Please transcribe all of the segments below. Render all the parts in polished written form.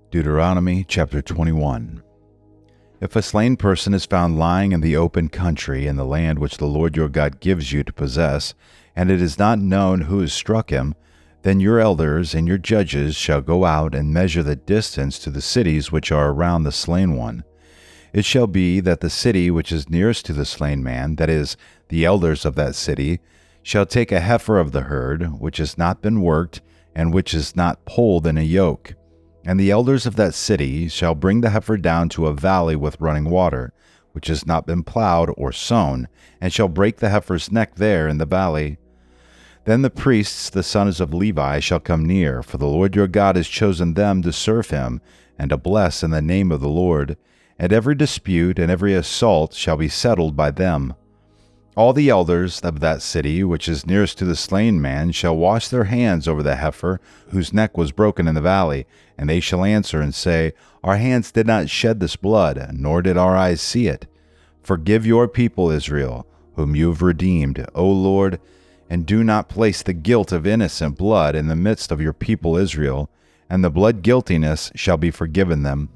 Deuteronomy chapter 21. If a slain person is found lying in the open country in the land which the Lord your God gives you to possess, and it is not known who has struck him, then your elders and your judges shall go out and measure the distance to the cities which are around the slain one. It shall be that the city which is nearest to the slain man, that is, the elders of that city, shall take a heifer of the herd, which has not been worked, and which is not pulled in a yoke. And the elders of that city shall bring the heifer down to a valley with running water, which has not been plowed or sown, and shall break the heifer's neck there in the valley. Then the priests, the sons of Levi, shall come near, for the Lord your God has chosen them to serve him, and to bless in the name of the Lord. And every dispute and every assault shall be settled by them. All the elders of that city which is nearest to the slain man shall wash their hands over the heifer whose neck was broken in the valley, and they shall answer and say, Our hands did not shed this blood, nor did our eyes see it. Forgive your people Israel, whom you have redeemed, O Lord, and do not place the guilt of innocent blood in the midst of your people Israel, and the blood guiltiness shall be forgiven them.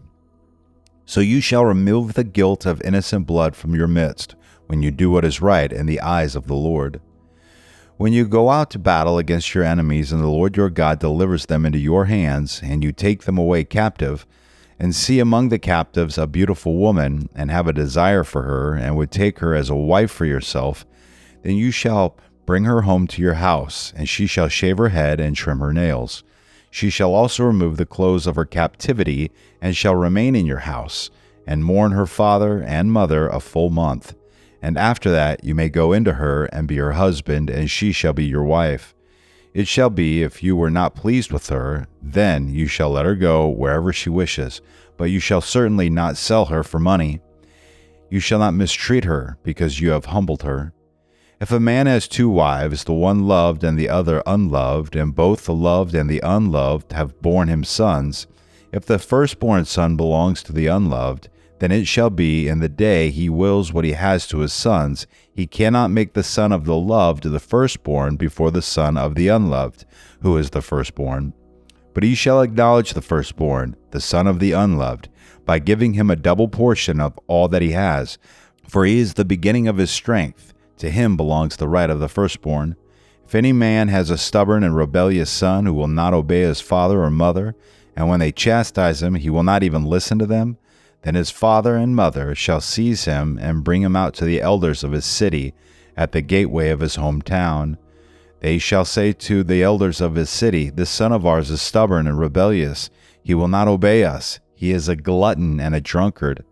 So you shall remove the guilt of innocent blood from your midst, when you do what is right in the eyes of the Lord. When you go out to battle against your enemies, and the Lord your God delivers them into your hands, and you take them away captive, and see among the captives a beautiful woman, and have a desire for her, and would take her as a wife for yourself, then you shall bring her home to your house, and she shall shave her head and trim her nails. She shall also remove the clothes of her captivity, and shall remain in your house, and mourn her father and mother a full month. And after that you may go into her and be her husband, and she shall be your wife. It shall be, if you were not pleased with her, then you shall let her go wherever she wishes, but you shall certainly not sell her for money. You shall not mistreat her, because you have humbled her. If a man has two wives, the one loved and the other unloved, and both the loved and the unloved have borne him sons, if the firstborn son belongs to the unloved, then it shall be in the day he wills what he has to his sons, he cannot make the son of the loved the firstborn before the son of the unloved, who is the firstborn. But he shall acknowledge the firstborn, the son of the unloved, by giving him a double portion of all that he has, for he is the beginning of his strength. To him belongs the right of the firstborn. If any man has a stubborn and rebellious son who will not obey his father or mother, and when they chastise him he will not even listen to them, then his father and mother shall seize him and bring him out to the elders of his city at the gateway of his hometown. They shall say to the elders of his city, This son of ours is stubborn and rebellious. He will not obey us. He is a glutton and a drunkard.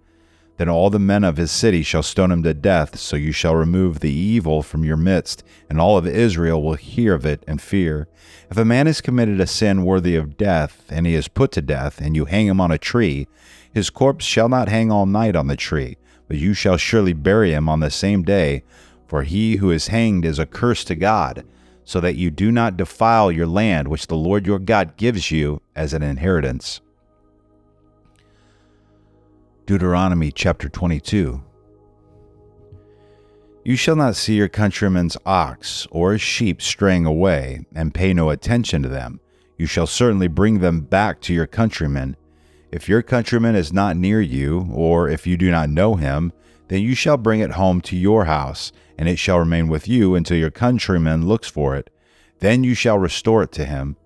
Then all the men of his city shall stone him to death, so you shall remove the evil from your midst, and all of Israel will hear of it and fear. If a man has committed a sin worthy of death, and he is put to death, and you hang him on a tree, his corpse shall not hang all night on the tree, but you shall surely bury him on the same day, for he who is hanged is a curse to God, so that you do not defile your land which the Lord your God gives you as an inheritance. Deuteronomy chapter 22. You shall not see your countryman's ox or his sheep straying away, and pay no attention to them. You shall certainly bring them back to your countryman. If your countryman is not near you, or if you do not know him, then you shall bring it home to your house, and it shall remain with you until your countryman looks for it. Then you shall restore it to him.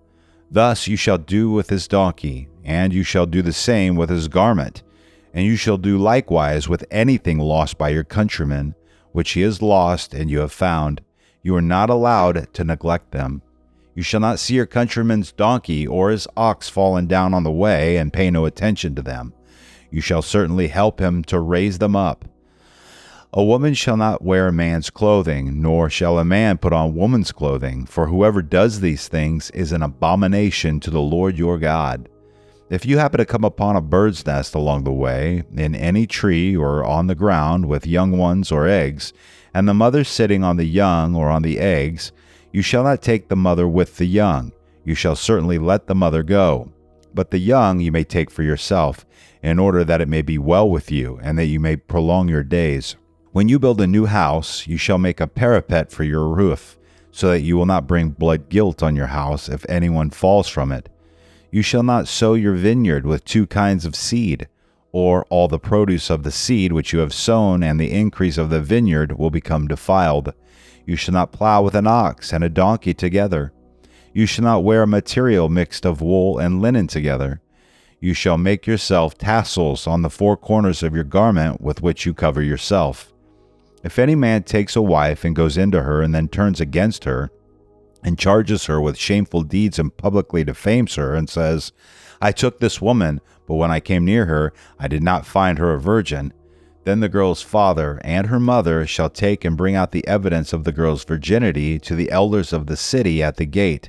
Thus you shall do with his donkey, and you shall do the same with his garment. And you shall do likewise with anything lost by your countryman, which he has lost and you have found. You are not allowed to neglect them. You shall not see your countryman's donkey or his ox fallen down on the way and pay no attention to them. You shall certainly help him to raise them up. A woman shall not wear a man's clothing, nor shall a man put on woman's clothing, for whoever does these things is an abomination to the Lord your God. If you happen to come upon a bird's nest along the way, in any tree or on the ground with young ones or eggs, and the mother sitting on the young or on the eggs, you shall not take the mother with the young. You shall certainly let the mother go. But the young you may take for yourself, in order that it may be well with you, and that you may prolong your days. When you build a new house, you shall make a parapet for your roof, so that you will not bring blood guilt on your house if anyone falls from it. You shall not sow your vineyard with two kinds of seed, or all the produce of the seed which you have sown and the increase of the vineyard will become defiled. You shall not plow with an ox and a donkey together. You shall not wear a material mixed of wool and linen together. You shall make yourself tassels on the four corners of your garment with which you cover yourself. If any man takes a wife and goes into her and then turns against her, and charges her with shameful deeds and publicly defames her, and says, I took this woman, but when I came near her, I did not find her a virgin, then the girl's father and her mother shall take and bring out the evidence of the girl's virginity to the elders of the city at the gate.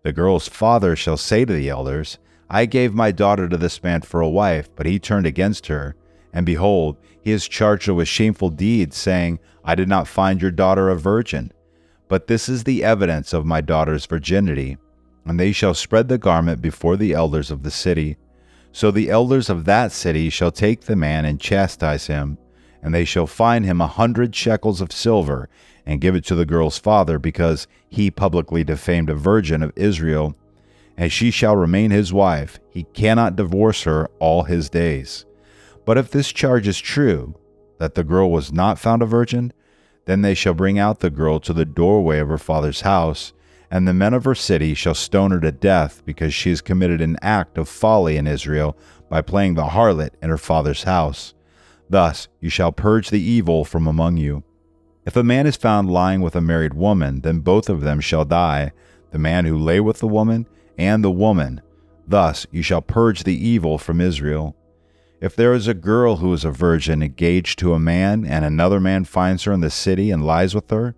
The girl's father shall say to the elders, I gave my daughter to this man for a wife, but he turned against her. And behold, he has charged her with shameful deeds, saying, I did not find your daughter a virgin. But this is the evidence of my daughter's virginity. And they shall spread the garment before the elders of the city. So the elders of that city shall take the man and chastise him, and they shall fine him 100 shekels of silver, and give it to the girl's father, because he publicly defamed a virgin of Israel. And she shall remain his wife. He cannot divorce her all his days. But if this charge is true, that the girl was not found a virgin, then they shall bring out the girl to the doorway of her father's house, and the men of her city shall stone her to death, because she has committed an act of folly in Israel by playing the harlot in her father's house. Thus you shall purge the evil from among you. If a man is found lying with a married woman, then both of them shall die, the man who lay with the woman and the woman. Thus you shall purge the evil from Israel. If there is a girl who is a virgin engaged to a man, and another man finds her in the city and lies with her,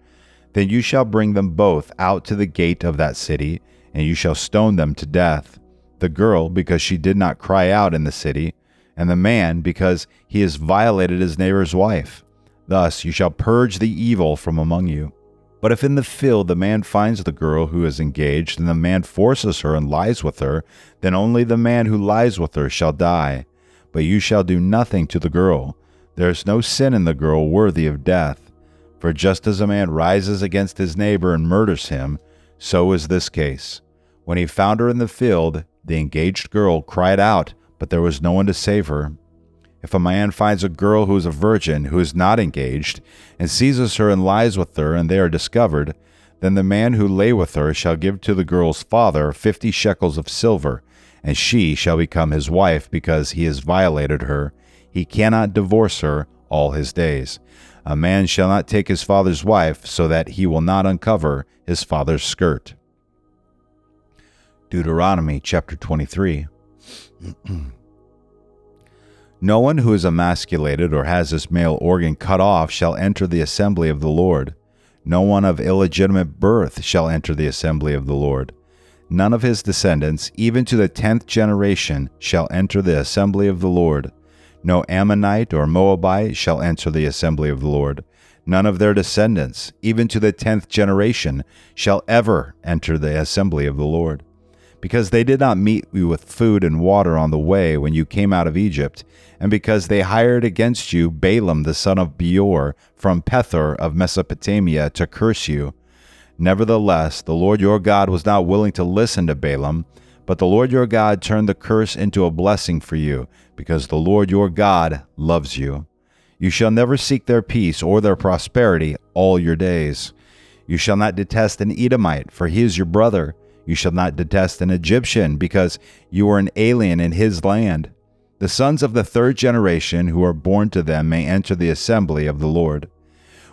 then you shall bring them both out to the gate of that city, and you shall stone them to death, the girl because she did not cry out in the city, and the man because he has violated his neighbor's wife. Thus you shall purge the evil from among you. But if in the field the man finds the girl who is engaged, and the man forces her and lies with her, then only the man who lies with her shall die. But you shall do nothing to the girl. There is no sin in the girl worthy of death. For just as a man rises against his neighbor and murders him, so is this case. When he found her in the field, the engaged girl cried out, but there was no one to save her. If a man finds a girl who is a virgin, who is not engaged, and seizes her and lies with her, and they are discovered, then the man who lay with her shall give to the girl's father 50 shekels of silver, and she shall become his wife because he has violated her. He cannot divorce her all his days. A man shall not take his father's wife, so that he will not uncover his father's skirt. Deuteronomy chapter 23. No one who is emasculated or has his male organ cut off shall enter the assembly of the Lord. No one of illegitimate birth shall enter the assembly of the Lord. None of his descendants, even to the 10th generation, shall enter the assembly of the Lord. No Ammonite or Moabite shall enter the assembly of the Lord. None of their descendants, even to the 10th generation, shall ever enter the assembly of the Lord. Because they did not meet you with food and water on the way when you came out of Egypt, and because they hired against you Balaam the son of Beor from Pethor of Mesopotamia to curse you. Nevertheless, the Lord your God was not willing to listen to Balaam, but the Lord your God turned the curse into a blessing for you, because the Lord your God loves you. You shall never seek their peace or their prosperity all your days. You shall not detest an Edomite, for he is your brother. You shall not detest an Egyptian, because you are an alien in his land. The sons of the 3rd generation who are born to them may enter the assembly of the Lord.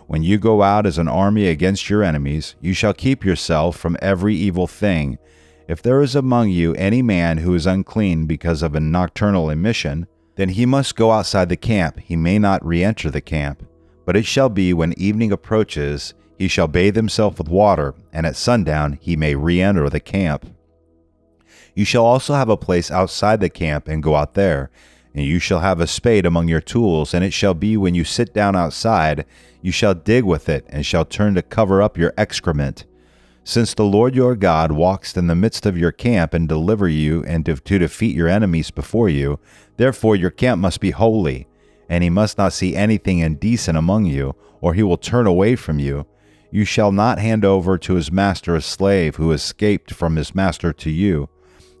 When you go out as an army against your enemies, you shall keep yourself from every evil thing. If there is among you any man who is unclean because of a nocturnal emission, then he must go outside the camp. He may not re-enter the camp. But it shall be when evening approaches, he shall bathe himself with water, and at sundown he may re-enter the camp. You shall also have a place outside the camp and go out there, and you shall have a spade among your tools, and it shall be when you sit down outside, you shall dig with it, and shall turn to cover up your excrement. Since the Lord your God walks in the midst of your camp and deliver you and to defeat your enemies before you, therefore your camp must be holy, and he must not see anything indecent among you, or he will turn away from you. You shall not hand over to his master a slave who escaped from his master to you.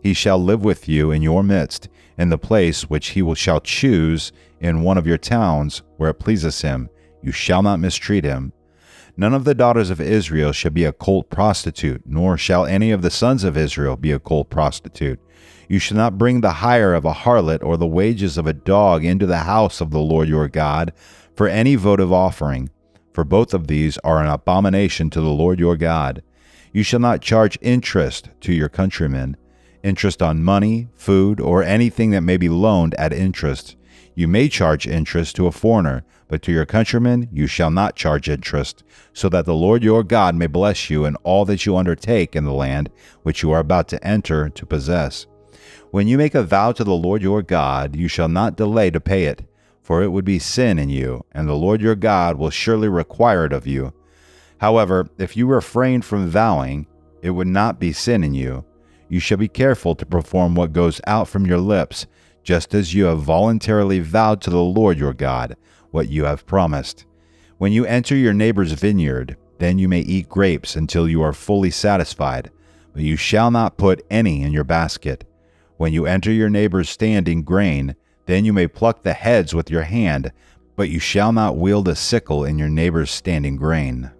He shall live with you in your midst, in the place which shall choose in one of your towns, where it pleases him. You shall not mistreat him. None of the daughters of Israel shall be a colt prostitute, nor shall any of the sons of Israel be a colt prostitute. You shall not bring the hire of a harlot or the wages of a dog into the house of the Lord your God for any votive offering, for both of these are an abomination to the Lord your God. You shall not charge interest to your countrymen, interest on money, food, or anything that may be loaned at interest. You may charge interest to a foreigner, but to your countrymen you shall not charge interest, so that the Lord your God may bless you in all that you undertake in the land which you are about to enter to possess. When you make a vow to the Lord your God, you shall not delay to pay it, for it would be sin in you, and the Lord your God will surely require it of you. However, if you refrain from vowing, it would not be sin in you. You shall be careful to perform what goes out from your lips, just as you have voluntarily vowed to the Lord your God what you have promised. When you enter your neighbor's vineyard, then you may eat grapes until you are fully satisfied, but you shall not put any in your basket. When you enter your neighbor's standing grain, then you may pluck the heads with your hand, but you shall not wield a sickle in your neighbor's standing grain.